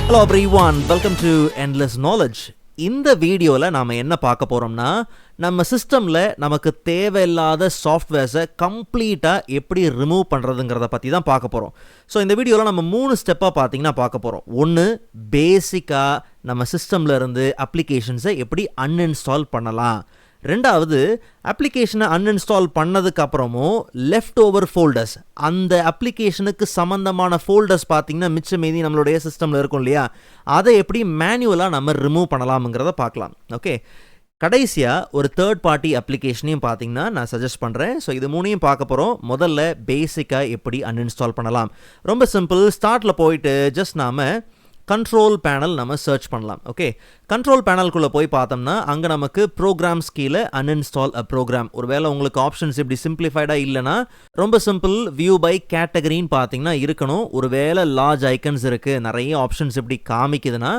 Hello everyone, welcome to Endless Knowledge. இந்த வீடியோவில் நாம் என்ன பார்க்க போகிறோம்னா நம்ம சிஸ்டமில் நமக்கு தேவையில்லாத சாஃப்ட்வேர்ஸை கம்ப்ளீட்டாக எப்படி ரிமூவ் பண்ணுறதுங்கிறத பற்றி தான் பார்க்க போகிறோம். ஸோ இந்த வீடியோவில் நம்ம 3 ஸ்டெப்பாக பார்த்தீங்கன்னா பார்க்க போகிறோம். ஒன்று, பேசிக்காக நம்ம சிஸ்டமில் இருந்து அப்ளிகேஷன்ஸை எப்படி அன்இன்ஸ்டால் பண்ணலாம். ரெண்டாவது, அப்ளிகேஷனை அன்இன்ஸ்டால் பண்ணதுக்கப்புறமும் லெஃப்ட் ஓவர் ஃபோல்டர்ஸ், அந்த அப்ளிகேஷனுக்கு சம்மந்தமான ஃபோல்டர்ஸ் பார்த்திங்கன்னா மிச்ச மீதி நம்மளுடைய சிஸ்டமில் இருக்கும் இல்லையா, அதை எப்படி மேனுவலாக நம்ம ரிமூவ் பண்ணலாம்ங்கிறத பார்க்கலாம். ஓகே, கடைசியாக ஒரு தேர்ட் பார்ட்டி அப்ளிகேஷனையும் பார்த்தீங்கன்னா நான் சஜஸ்ட் பண்ணுறேன். ஸோ இது மூணையும் பார்க்க போகிறோம். முதல்ல பேசிக்காக எப்படி அன்இன்ஸ்டால் பண்ணலாம். ரொம்ப சிம்பிள். ஸ்டார்ட்டில் போயிட்டு ஜஸ்ட் நாம் கண்ட்ரோல் பேனல் நம்ம சர்ச் பண்ணலாம். ஓகே, கண்ட்ரோல் பேனல்குள்ளே போய் பார்த்தோம்னா அங்கே நமக்கு ப்ரோக்ராம்ஸ் கீழே அன்இன்ஸ்டால் அ ப்ரோக்ராம். ஒருவேளை உங்களுக்கு ஆப்ஷன்ஸ் இப்படி சிம்பிளிஃபைடாக இல்லைனா ரொம்ப சிம்பிள், வியூ பை கேட்டகரின்னு பார்த்தீங்கன்னா இருக்கணும். ஒருவேளை லார்ஜ் ஐக்கன்ஸ் இருக்குது, நிறைய ஆப்ஷன்ஸ் இப்படி காமிக்குதுன்னா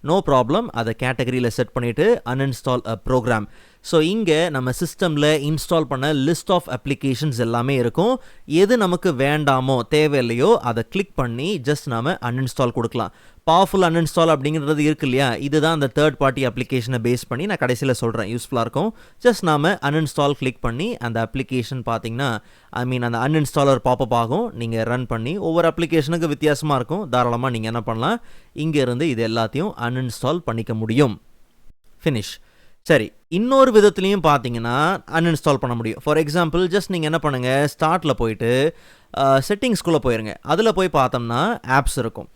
நோ ப்ராப்ளம், அதை கேட்டகரியில் செட் பண்ணிவிட்டு அன்இன்ஸ்டால் அ ப்ரோக்ராம். ஸோ இங்கே நம்ம சிஸ்டமில் இன்ஸ்டால் பண்ண லிஸ்ட் ஆஃப் அப்ளிகேஷன்ஸ் எல்லாமே இருக்கும். எது நமக்கு வேண்டாமோ தேவையில்லையோ அதை கிளிக் பண்ணி ஜஸ்ட் நாம் அன்இன்ஸ்டால் கொடுக்கலாம். பவர்ஃபுல் அன்இன்ஸ்டால் அப்படிங்கிறது இருக்கு இல்லையா, இதுதான் அந்த தேர்ட் பார்ட்டி அப்ளிகேஷனை பேஸ் பண்ணி நான் கடைசியில் சொல்கிறேன், யூஸ்ஃபுல்லாக இருக்கும். ஜஸ்ட் நாம் அன்இன்ஸ்டால் கிளிக் பண்ணி அந்த அப்ளிகேஷன் பார்த்தீங்கன்னா அந்த அன்இன்ஸ்டாலர் பாப்பப் ஆகும். நீங்கள் ரன் பண்ணி ஒவ்வொரு அப்ளிகேஷனுக்கு வித்தியாசமாக இருக்கும். தாராளமாக நீங்கள் என்ன பண்ணலாம், இங்கேருந்து இது எல்லாத்தையும் அன்இன்ஸ்டால் பண்ணிக்க முடியும். ஃபினிஷ். சரி, இன்னொரு விதத்துலையும் பார்த்தீங்கன்னா அன்இன்ஸ்டால் பண்ண முடியும். ஃபார் எக்ஸாம்பிள், ஜஸ்ட் நீங்கள் என்ன பண்ணுங்கள், ஸ்டார்ட்டில் போயிட்டு செட்டிங்ஸ்குள்ளே போயிருங்க. அதில் போய் பார்த்தோம்னா ஆப்ஸ் இருக்கும்.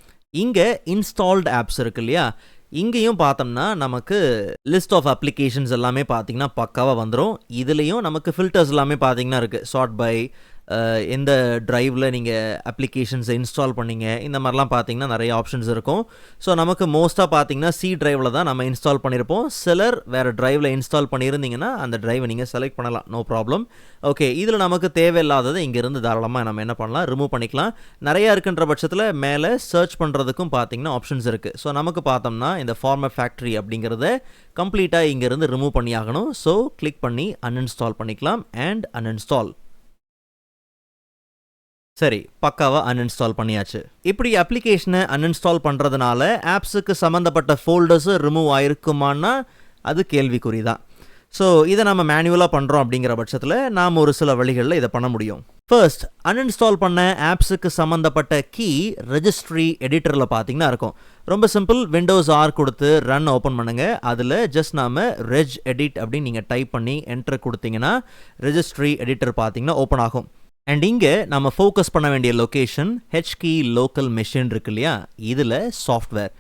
இங்கே இன்ஸ்டால்டு ஆப்ஸ் இருக்கு இல்லையா, இங்கேயும் பார்த்தோம்னா நமக்கு லிஸ்ட் ஆஃப் அப்ளிகேஷன்ஸ் எல்லாமே பார்த்தீங்கன்னா பக்காவாக வந்துடும். இதுலேயும் நமக்கு ஃபில்டர்ஸ் எல்லாமே பார்த்தீங்கன்னா இருக்குது. சார்ட் பை எந்த ட்ரைவில் நீங்கள் அப்ளிகேஷன்ஸை இன்ஸ்டால் பண்ணிங்க, இந்த மாதிரிலாம் பார்த்தீங்கன்னா நிறைய ஆப்ஷன்ஸ் இருக்கும். ஸோ நமக்கு மோஸ்ட்டாக பார்த்தீங்கன்னா சி ட்ரைவில் தான் நம்ம இன்ஸ்டால் பண்ணியிருப்போம். சிலர் வேறு ட்ரைவில் இன்ஸ்டால் பண்ணியிருந்தீங்கன்னா அந்த ட்ரைவை நீங்கள் செலக்ட் பண்ணலாம், நோ ப்ராப்ளம். ஓகே, இதில் நமக்கு தேவையில்லாததை இங்கேருந்து தாராளமாக நம்ம என்ன பண்ணலாம், ரிமூவ் பண்ணிக்கலாம். நிறையா இருக்குன்ற பட்சத்தில் மேலே சர்ச் பண்ணுறதுக்கும் பார்த்தீங்கன்னா ஆப்ஷன்ஸ் இருக்குது. ஸோ நமக்கு பார்த்தோம்னா இந்த ஃபார்மேட் ஃபேக்ட்ரி அப்படிங்கிறத கம்ப்ளீட்டாக இங்கேருந்து ரிமூவ் பண்ணி ஆகணும். ஸோ கிளிக் பண்ணி அன்இன்ஸ்டால் பண்ணிக்கலாம் அண்ட் அன்இன்ஸ்டால். சரி, பக்காவாக அன்இன்ஸ்டால் பண்ணியாச்சு. இப்படி அப்ளிகேஷனை அன்இன்ஸ்டால் பண்ணுறதுனால ஆப்ஸுக்கு சம்மந்தப்பட்ட ஃபோல்டர்ஸு ரிமூவ் ஆகிருக்குமான்னா அது கேள்விக்குறி தான். ஸோ இதை நம்ம மேனுவலாக பண்ணுறோம் அப்படிங்கிற பட்சத்தில் நாம் ஒரு சில வழிகளில் இதை பண்ண முடியும். ஃபர்ஸ்ட், அன்இன்ஸ்டால் பண்ண ஆப்ஸுக்கு சம்மந்தப்பட்ட கீ ரெஜிஸ்ட்ரி எடிட்டரில் பார்த்தீங்கன்னா இருக்கும். ரொம்ப சிம்பிள், விண்டோஸ் ஆர் கொடுத்து ரன் ஓப்பன் பண்ணுங்கள். அதில் ஜஸ்ட் நாம் ரெஜ் எடிட் அப்படின்னு நீங்கள் டைப் பண்ணி என்டர் கொடுத்தீங்கன்னா ரெஜிஸ்ட்ரி எடிட்டர் பார்த்தீங்கன்னா ஓப்பன் ஆகும். அண்ட் இங்கே நம்ம ஃபோக்கஸ் பண்ண வேண்டிய லொக்கேஷன் ஹெச்கீ லோக்கல் மெஷின் இருக்கு இல்லையா, இதில் சாஃப்ட்வேர்.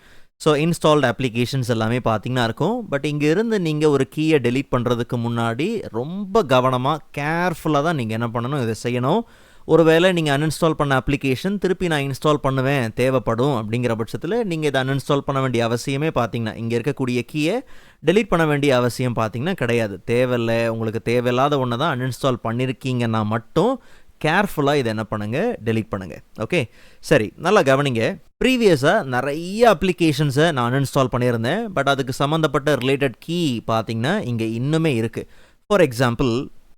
ஸோ இன்ஸ்டால்டு அப்ளிகேஷன்ஸ் எல்லாமே பார்த்தீங்கன்னா இருக்கும். பட் இங்கே இருந்து நீங்கள் ஒரு கீயை டெலீட் பண்ணுறதுக்கு முன்னாடி ரொம்ப கவனமாக கேர்ஃபுல்லாக தான் நீங்கள் என்ன பண்ணணும், இதை செய்யணும். ஒருவேளை நீங்கள் அன்இன்ஸ்டால் பண்ண அப்ளிகேஷன் திருப்பி நான் இன்ஸ்டால் பண்ணுவேன் தேவைப்படும் அப்படிங்கிற பட்சத்தில் நீங்கள் இதை அன்இன்ஸ்டால் பண்ண வேண்டிய அவசியமே பார்த்தீங்கன்னா இங்கே இருக்கக்கூடிய கீயை டெலீட் பண்ண வேண்டிய அவசியம் பார்த்தீங்கன்னா கிடையாது. தேவையில்லை, உங்களுக்கு தேவையில்லாத ஒன்று தான் அன்இன்ஸ்டால் பண்ணியிருக்கீங்கன்னா மட்டும் கேர்ஃபுல்லாக இதை என்ன பண்ணுங்கள், டெலீட் பண்ணுங்கள். ஓகே, சரி, நல்லா கவனிங்க. ப்ரீவியஸாக நிறைய அப்ளிகேஷன்ஸை நான் அன்இன்ஸ்டால் பண்ணியிருந்தேன். பட் அதுக்கு சம்மந்தப்பட்ட ரிலேட்டட் கீ பார்த்தீங்கன்னா இங்கே இன்னுமே இருக்குது. For example,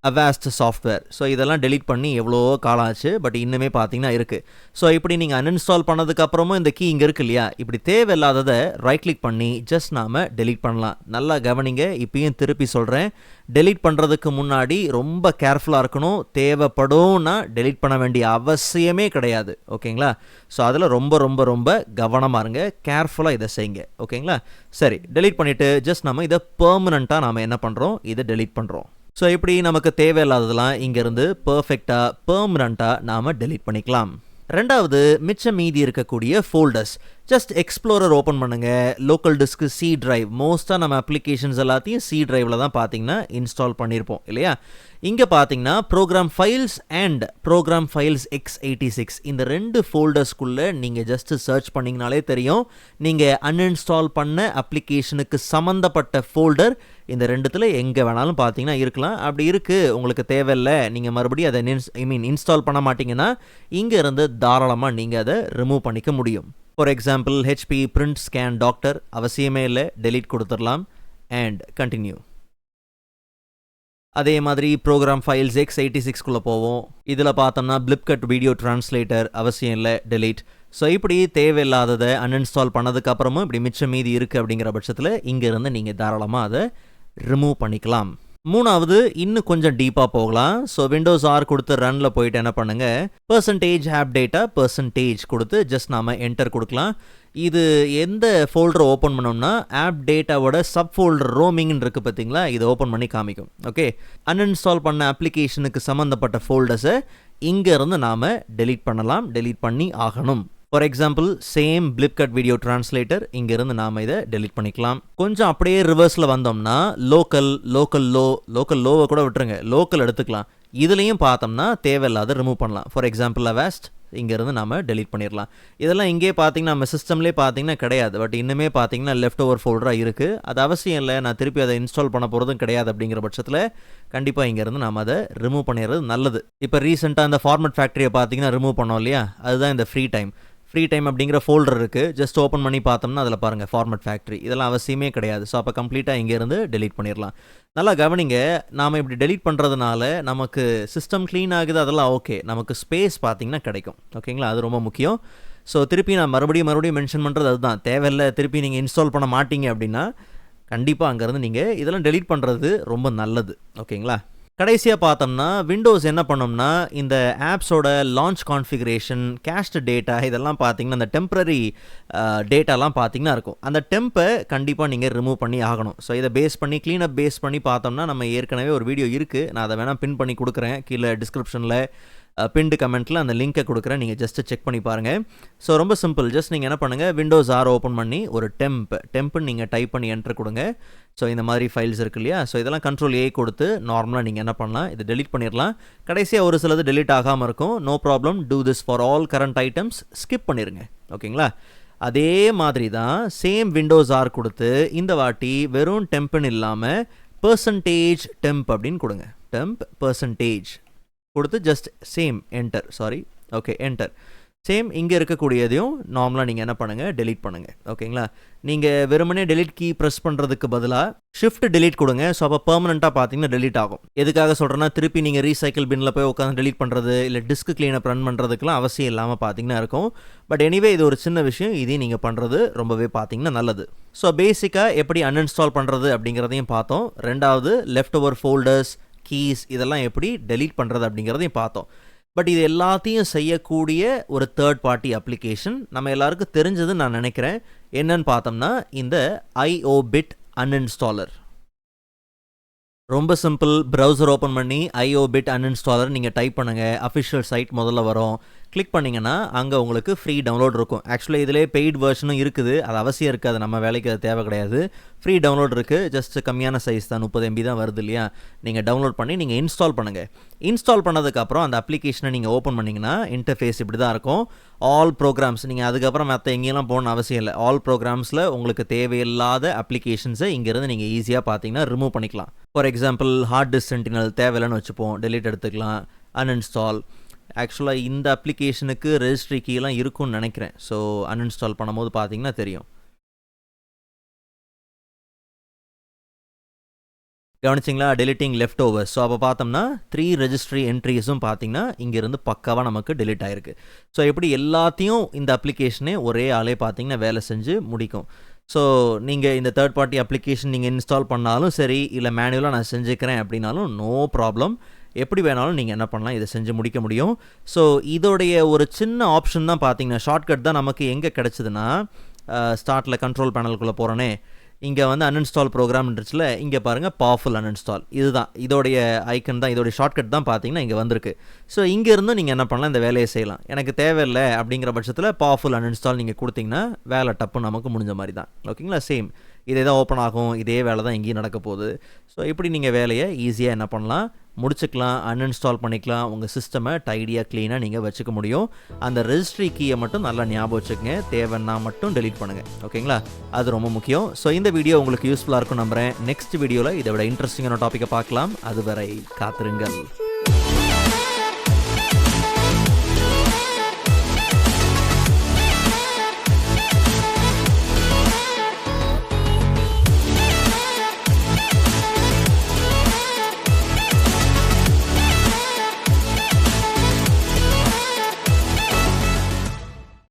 Avast software. So இதெல்லாம் டெலீட் பண்ணி எவ்வளோ காலம் ஆச்சு, பட் இன்னுமே பார்த்தீங்கன்னா இருக்குது. ஸோ இப்படி நீங்கள் அன்இன்ஸ்டால் பண்ணதுக்கப்புறமும் இந்த கீ இங்கே இருக்குது இல்லையா, இப்படி தேவையில்லாததை ரைட் கிளிக் பண்ணி ஜஸ்ட் நாம் டெலீட் பண்ணலாம். நல்லா கவனிங்க, இப்பயும் திருப்பி சொல்கிறேன், டெலீட் பண்ணுறதுக்கு முன்னாடி ரொம்ப கேர்ஃபுல்லாக இருக்கணும். தேவைப்படும்னா டெலீட் பண்ண வேண்டிய அவசியமே கிடையாது. ஓகேங்களா? ஸோ அதில் ரொம்ப ரொம்ப ரொம்ப கவனமாக இருங்க, கேர்ஃபுல்லாக இதை செய்யுங்க. ஓகேங்களா? சரி, டெலீட் பண்ணிவிட்டு ஜஸ்ட் நம்ம இதை பெர்மனண்ட்டாக நாம் என்ன பண்ணுறோம், இதை டெலீட் பண்ணுறோம். ஸோ இப்படி நமக்கு தேவையில்லாததெல்லாம் இங்கேருந்து பர்ஃபெக்டாக பெர்மனண்ட்டாக நாம் டெலீட் பண்ணிக்கலாம். ரெண்டாவது, மிச்சம் மீதி இருக்கக்கூடிய ஃபோல்டர்ஸ். ஜஸ்ட் எக்ஸ்ப்ளோரர் ஓப்பன் பண்ணுங்கள். லோக்கல் டிஸ்க்கு சி டிரைவ், மோஸ்ட்டாக நம்ம அப்ளிகேஷன்ஸ் எல்லாத்தையும் சி டிரைவில் தான் பார்த்தீங்கன்னா இன்ஸ்டால் பண்ணியிருப்போம் இல்லையா. இங்கே பார்த்தீங்கன்னா program files and program files x86 இந்த 2 ஃபோல்டர்ஸ்குள்ளே நீங்கள் ஜஸ்ட்டு சர்ச் பண்ணிங்கனாலே தெரியும். நீங்கள் அன்இன்ஸ்டால் பண்ண அப்ளிகேஷனுக்கு சம்மந்தப்பட்ட ஃபோல்டர் இந்த 2த்தில் எங்கே வேணாலும் பார்த்தீங்கன்னா இருக்கலாம். அப்படி இருக்குது, உங்களுக்கு தேவையில்லை, நீங்கள் மறுபடியும் அதை இன்ஸ்டால் பண்ண மாட்டிங்கன்னா இங்கே இருந்து தாராளமாக நீங்கள் அதை ரிமூவ் பண்ணிக்க முடியும். For example, HP print scan doctor அவசியமே இல்லை, டெலீட் கொடுத்துடலாம் அண்ட் கண்டினியூ. அதே மாதிரி ப்ரோக்ராம் ஃபைல்ஸ் x86குள்ளே போவோம். இதில் பார்த்தோம்னா பிளிப்கட் வீடியோ டிரான்ஸ்லேட்டர் அவசியம் இல்லை, டெலீட். ஸோ இப்படி தேவையில்லாததை அன்இன்ஸ்டால் பண்ணதுக்கப்புறமும் இப்படி மிச்சம் மீதி இருக்குது அப்படிங்கிற பட்சத்தில் இங்கேருந்து நீங்கள் தாராளமாக அதை ரிமூவ் பண்ணிக்கலாம். மூணாவது இன்னும் கொஞ்சம் டீப்பாக போகலாம். ஸோ விண்டோஸ் ஆர் கொடுத்து ரனில் போயிட்டு என்ன பண்ணுங்கள், பர்சன்டேஜ் ஆப் டேட்டா பர்சன்டேஜ் கொடுத்து ஜஸ்ட் நாம் என்டர் கொடுக்கலாம். இது எந்த ஃபோல்டரை ஓப்பன் பண்ணோம்னா ஆப் டேட்டாவோட சப் ஃபோல்டர் ரோமிங்னு இருக்குது பார்த்தீங்களா, இதை ஓப்பன் பண்ணி காமிக்கும். ஓகே, அன்இன்ஸ்டால் பண்ண அப்ளிகேஷனுக்கு சம்மந்தப்பட்ட ஃபோல்டர்ஸை இங்கேருந்து நாம் டெலீட் பண்ணலாம், டெலீட் பண்ணி ஆகணும். For example same Flipkart video translator, இங்கேருந்து நாம் இதை டெலிட் பண்ணிக்கலாம். கொஞ்சம் அப்படியே ரிவர்ஸில் வந்தோம்னா லோவை கூட விட்டுருங்க, லோக்கல் எடுத்துக்கலாம். இதுலேயும் பார்த்தோம்னா தேவையில்லாத ரிமூவ் பண்ணலாம். ஃபார் எக்ஸாம்பிள் அவாஸ்ட் இங்கேருந்து நாம் டெலிட் பண்ணிடலாம். இதெல்லாம் இங்கே பார்த்தீங்கன்னா நம்ம சிஸ்டம்லேயே பார்த்தீங்கன்னா கிடையாது, பட் இன்னுமே பார்த்தீங்கன்னா லெஃப்ட் ஓவர் ஃபோல்டராக இருக்குது. அது அவசியம் இல்லை, நான் திருப்பி அதை இன்ஸ்டால் பண்ண போகிறதும் கிடையாது. அப்படிங்கிற பட்சத்தில் கண்டிப்பாக இங்கேருந்து நாம் அதை ரிமூவ் பண்ணிடுறது நல்லது. இப்போ ரீசெண்டாக அந்த ஃபார்மட் ஃபேக்ட்ரியை பார்த்தீங்கன்னா ரிமூவ் பண்ணோம் இல்லையா, அதுதான் இந்த ஃப்ரீ டைம் அப்படிங்கிற ஃபோல்டர் இருக்குது. ஜஸ்ட் ஓப்பன் பண்ணி பார்த்தோம்னா அதில் பாருங்கள் ஃபார்மட் ஃபேக்ட்ரி, இதெல்லாம் அவசியமே கிடையாது. ஸோ அப்போ கம்ப்ளீட்டாக இங்கேருந்து டெலீட் பண்ணிடலாம். நல்லா கவனிங்க, நாம் இப்படி டெலீட் பண்ணுறதுனால நமக்கு சிஸ்டம் க்ளீன் ஆகுது, அதெல்லாம் ஓகே, நமக்கு ஸ்பேஸ் பார்த்திங்கன்னா கிடைக்கும். ஓகேங்களா, அது ரொம்ப முக்கியம். ஸோ திருப்பி நான் மறுபடியும் மென்ஷன் பண்ணுறது அதுதான், தேவையில்லை திருப்பி நீங்கள் இன்ஸ்டால் பண்ண மாட்டீங்க அப்படின்னா கண்டிப்பாக அங்கேருந்து நீங்கள் இதெல்லாம் டெலீட் பண்ணுறது ரொம்ப நல்லது. ஓகேங்களா, கடைசியாக பார்த்தோம்னா விண்டோஸ் என்ன பண்ணோம்னா இந்த ஆப்ஸோட லான்ச் கான்ஃபிகரேஷன், கேஷ்ட் டேட்டா, இதெல்லாம் பார்த்தீங்கன்னா அந்த டெம்பரரி டேட்டாலாம் பார்த்தீங்கன்னா இருக்கும். அந்த டெம்பை கண்டிப்பாக நீங்கள் ரிமூவ் பண்ணி ஆகணும். ஸோ இதை க்ளீனப் பேஸ் பண்ணி பார்த்தோம்னா நம்ம ஏற்கனவே ஒரு வீடியோ இருக்குது, நான் அதை வேணால் பின் பண்ணி கொடுக்குறேன் கீழே டிஸ்கிரிப்ஷனில், பின்டு கமெண்ட்டில் அந்த லிங்க்கை கொடுக்குறேன், நீங்கள் ஜஸ்ட்டு செக் பண்ணி பாருங்கள். ஸோ ரொம்ப சிம்பிள், ஜஸ்ட் நீங்கள் என்ன பண்ணுங்கள், விண்டோஸ் ஆர் ஓப்பன் பண்ணி ஒரு டெம்ப்னு நீங்கள் டைப் பண்ணி என்ட்ரு கொடுங்க. ஸோ இந்த மாதிரி ஃபைல்ஸ் இருக்கு இல்லையா, ஸோ இதெல்லாம் கண்ட்ரோல் ஏ கொடுத்து நார்மலாக நீங்கள் என்ன பண்ணலாம், இதை டெலிட் பண்ணிடலாம். கடைசியாக ஒரு சிலது டெலிட் ஆகாமல் இருக்கும், no problem, do this for all current items, skip பண்ணிடுங்க. ஓகேங்களா, அதே மாதிரி தான் சேம் விண்டோஸ் ஆர் கொடுத்து இந்த வாட்டி வெறும் டெம்ப்னு இல்லாமல் பர்சன்டேஜ் டெம்ப் அப்படின்னு கொடுங்க. டெம்ப் பர்சன்டேஜ் கொடுத்து ஜஸ்ட் என்டர் சேம் இங்கே இருக்கக்கூடியதையும் நார்மலாக நீங்கள் என்ன பண்ணுங்கள், டெலீட் பண்ணுங்கள். ஓகேங்களா, நீங்கள் வெறுமனே டெலிட் கீ ப்ரெஸ் பண்ணுறதுக்கு பதிலாக ஷிஃப்ட் டெலிட் கொடுங்க. ஸோ அப்போ பெர்மனெண்ட்டாக பார்த்தீங்கன்னா டெலிட் ஆகும். எதுக்காக சொல்கிறேன்னா, திருப்பி நீங்கள் ரீசைக்கிள் பின்னில் போய் உட்காந்து டெலிட் பண்ணுறது இல்லை டிஸ்க் க்ளீனப் ரன் பண்ணுறதுக்குலாம் அவசியம் இல்லாமல் பார்த்தீங்கன்னா இருக்கும். பட் எனிவே இது ஒரு சின்ன விஷயம், இதையும் நீங்கள் பண்ணுறது ரொம்பவே பார்த்தீங்கன்னா நல்லது. ஸோ பேசிக்காக எப்படி அன்இன்ஸ்டால் பண்ணுறது அப்படிங்கிறதையும் பார்த்தோம். ரெண்டாவது லெஃப்ட் ஓவர் ஃபோல்டர்ஸ், கீஸ், இதெல்லாம் எப்படி டெலீட் பண்ணுறது அப்படிங்கிறதையும் பார்த்தோம். பட் இது எல்லாத்தையும் செய்யக்கூடிய ஒரு தேர்ட் பார்ட்டி அப்ளிகேஷன் நம்ம எல்லாருக்கும் தெரிஞ்சது நான் நினைக்கிறேன். என்னன்னு பார்த்தோம்னா இந்த IOBit அன்இன்ஸ்டாலர். ரொம்ப சிம்பிள், ப்ரௌசர் ஓப்பன் பண்ணி IOBit அன்இன்ஸ்டாலர் நீங்கள் டைப் பண்ணுங்கள், அஃபிஷியல் சைட் முதல்ல வரும். கிளிக் பண்ணிங்கன்னா அங்கே உங்களுக்கு ஃப்ரீ டவுன்லோட் இருக்கும். ஆக்சுவலாக இதிலே பெய்ட் வெர்ஷனும் இருக்குது, அது அவசியம் இருக்காது, நம்ம வேலைக்கு அது தேவை கிடையாது. ஃப்ரீ டவுன்லோட் இருக்குது, ஜஸ்ட் கம்மியான சைஸ் தான், 30 MB தான் வருது இல்லையா. நீங்கள் டவுன்லோட் பண்ணி நீங்கள் இன்ஸ்டால் பண்ணுங்கள். இன்ஸ்டால் பண்ணதுக்கப்புறம் அந்த அப்ளிகேஷனை நீங்கள் ஓப்பன் பண்ணிங்கன்னா இன்டர்ஃபேஸ் இப்படி தான் இருக்கும். ஆல் ப்ரோக்ராம்ஸ், நீங்கள் அதுக்கப்புறம் மற்ற எங்கேயெல்லாம் போகணும்னு அவசியம் இல்லை. ஆல் ப்ரோக்ராம்ஸில் உங்களுக்கு தேவையில்லாத அப்ளிகேஷன்ஸை இங்கேருந்து நீங்கள் ஈஸியாக பார்த்தீங்கன்னா ரிமூவ் பண்ணிக்கலாம். For example hard disk sentinel தேவையில்லைன்னு வச்சுப்போம், டெலீட் எடுத்துக்கலாம், அன்இன்ஸ்டால். ஆக்சுவலாக இந்த அப்ளிகேஷனுக்கு ரெஜிஸ்ட்ரி கீலாம் இருக்கும்னு நினைக்கிறேன். ஸோ அன்இன்ஸ்டால் பண்ணும்போது பார்த்தீங்கன்னா தெரியும். கவனிச்சிங்களா, டெலிட்டிங் லெஃப்ட் ஓவர். ஸோ அப்போ பார்த்தோம்னா 3 ரெஜிஸ்ட்ரி என்ட்ரிஸும் பார்த்தீங்கன்னா இங்கேருந்து பக்காவாக நமக்கு டெலிட் ஆகிருக்கு. ஸோ எப்படி எல்லாத்தையும் இந்த அப்ளிகேஷனே ஒரே ஆளே பார்த்தீங்கன்னா வேலை செஞ்சு முடிக்கும். ஸோ நீங்கள் இந்த தேர்ட் பார்ட்டி அப்ளிகேஷன் நீங்கள் இன்ஸ்டால் பண்ணாலும் சரி, இல்லை மேனுவலாக நான் செஞ்சுக்கிறேன் அப்படின்னாலும் நோ ப்ராப்ளம், எப்படி வேணாலும் நீங்கள் என்ன பண்ணலாம், இதை செஞ்சு முடிக்க முடியும். ஸோ இதோடைய ஒரு சின்ன ஆப்ஷன் தான் பார்த்தீங்கன்னா, ஷார்ட்கட் தான் நமக்கு எங்கே கிடச்சிதுன்னா, ஸ்டார்ட்டில் கண்ட்ரோல் பேனலுக்குள்ளே போகிறோன்னே இங்கே வந்து அன்இன்ஸ்டால் ப்ரோக்ராம்ன்றச்சில் இங்கே பாருங்கள் பவர்ஃபுல் அன்இன்ஸ்டால், இதுதான் இதோடைய ஐக்கன் தான், இதோடைய ஷார்ட்கட் தான் பார்த்தீங்கன்னா இங்கே வந்திருக்கு. ஸோ இங்கேருந்தும் நீங்கள் என்ன பண்ணலாம், இந்த வேலையை செய்யலாம். எனக்கு தேவையில்லை அப்படிங்கிற பட்சத்தில் பவர்ஃபுல் அன்இன்ஸ்டால் நீங்கள் கொடுத்தீங்கன்னா வேலை டப்பு நமக்கு முடிஞ்ச மாதிரி தான். ஓகேங்களா, சேம் இதே தான் ஓப்பன் ஆகும், இதே வேலை தான் எங்கேயும் நடக்க போகுது. ஸோ இப்படி நீங்கள் வேலையை ஈஸியாக என்ன பண்ணலாம், முடிச்சுக்கலாம், அன்இன்ஸ்டால் பண்ணிக்கலாம், உங்கள் சிஸ்டமை டைடியாக க்ளீனாக நீங்கள் வச்சுக்க முடியும். அந்த ரெஜிஸ்ட்ரி கீயை மட்டும் நல்லா ஞாபகம் வச்சுக்கங்க, தேவைன்னா மட்டும் டெலீட் பண்ணுங்கள். ஓகேங்களா, அது ரொம்ப முக்கியம். ஸோ இந்த வீடியோ உங்களுக்கு யூஸ்ஃபுல்லாக இருக்கும் நம்புகிறேன். நெக்ஸ்ட் வீடியோவில் இதை விட இன்ட்ரெஸ்டிங்கான டாப்பிக்கை பார்க்கலாம். அதுவரை காத்திருங்கள்.